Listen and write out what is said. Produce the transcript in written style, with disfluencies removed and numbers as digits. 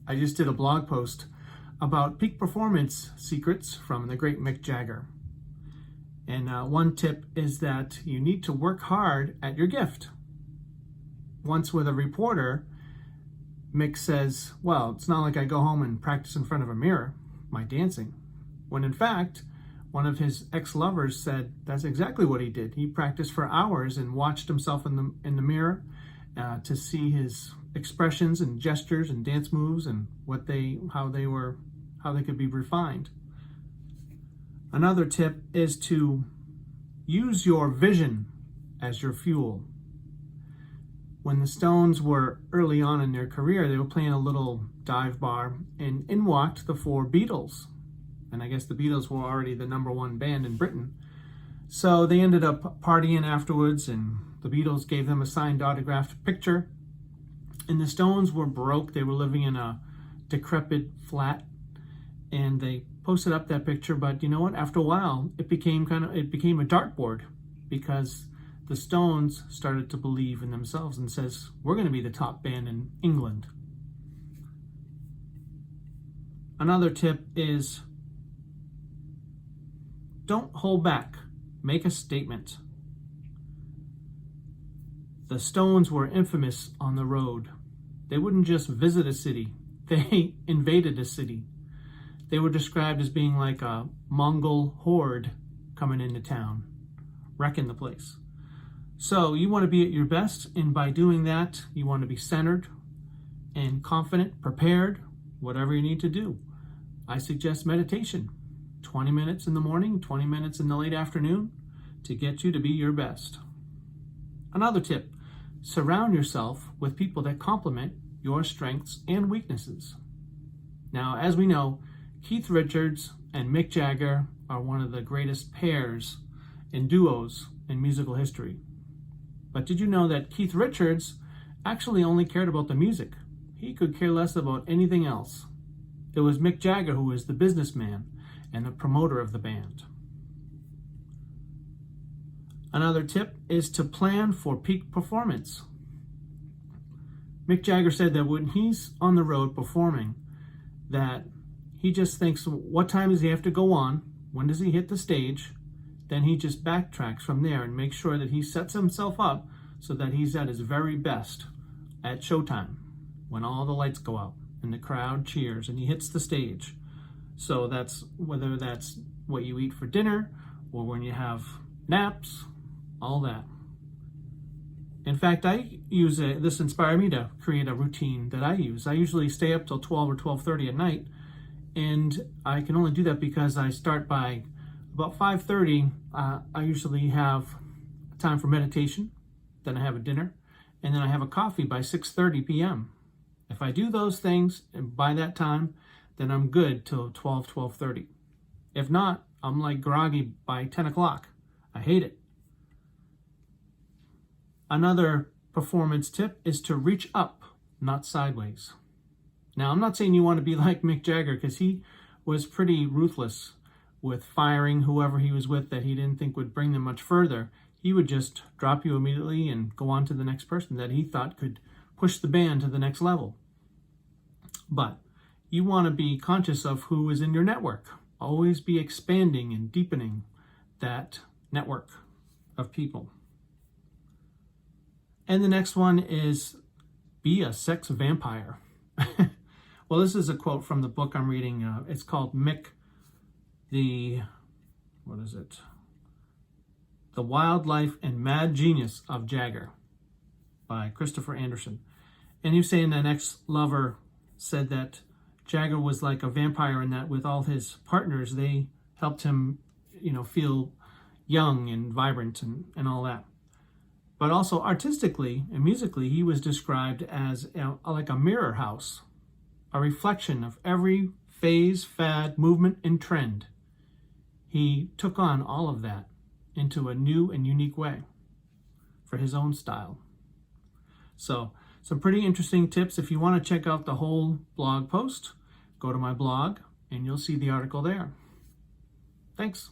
I just did a blog post about peak performance secrets from the great Mick Jagger. And one tip is that you need to work hard at your gift. Once with a reporter, Mick says, well, it's not like I go home and practice in front of a mirror, my dancing. When in fact, one of his ex-lovers said that's exactly what he did. He practiced for hours and watched himself in the mirror to see his expressions and gestures and dance moves and how they could be refined. Another tip is to use your vision as your fuel. When the Stones were early on in their career, they were playing a little dive bar, and in walked the four Beatles. And I guess the Beatles were already the #1 band in Britain. So they ended up partying afterwards, and the Beatles gave them a signed autographed picture. And the Stones were broke. They were living in a decrepit flat, and they posted up that picture. But you know what? After a while, it became a dartboard, because the Stones started to believe in themselves and says, we're going to be the top band in England. Another tip is don't hold back. Make a statement. The Stones were infamous on the road. They wouldn't just visit a city. They invaded a city. They were described as being like a Mongol horde coming into town, wrecking the place. So you want to be at your best, and by doing that, you want to be centered and confident, prepared, whatever you need to do. I suggest meditation, 20 minutes in the morning, 20 minutes in the late afternoon, to get you to be your best. Another tip, surround yourself with people that complement your strengths and weaknesses. Now, as we know, Keith Richards and Mick Jagger are one of the greatest pairs and duos in musical history. But did you know that Keith Richards actually only cared about the music? He could care less about anything else. It was Mick Jagger who was the businessman and the promoter of the band. Another tip is to plan for peak performance. Mick Jagger said that when he's on the road performing, that he just thinks, what time does he have to go on? When does he hit the stage? Then he just backtracks from there and makes sure that he sets himself up so that he's at his very best at showtime, when all the lights go out and the crowd cheers and he hits the stage. So that's whether that's what you eat for dinner or when you have naps, all that. In fact, this inspired me to create a routine that I use. I usually stay up till 12 or 12:30 at night, and I can only do that because I start by about 5:30. I usually have time for meditation, then I have a dinner, and then I have a coffee by 6:30 p.m. If I do those things and by that time, then I'm good till 12:30. If not, I'm like groggy by 10 o'clock. I hate it. Another performance tip is to reach up, not sideways. Now, I'm not saying you want to be like Mick Jagger, because he was pretty ruthless with firing whoever he was with that he didn't think would bring them much further. He would just drop you immediately and go on to the next person that he thought could push the band to the next level. But you want to be conscious of who is in your network. Always be expanding and deepening that network of people. And the next one is be a sex vampire. Well, this is a quote from the book I'm reading. It's called Mick, The Wildlife and Mad Genius of Jagger by Christopher Anderson. And he was saying an ex-lover said that Jagger was like a vampire in that with all his partners, they helped him, feel young and vibrant and all that. But also artistically and musically, he was described as like a mirror house, a reflection of every phase, fad, movement, and trend. He took on all of that into a new and unique way for his own style. So, some pretty interesting tips. If you want to check out the whole blog post, go to my blog and you'll see the article there. Thanks.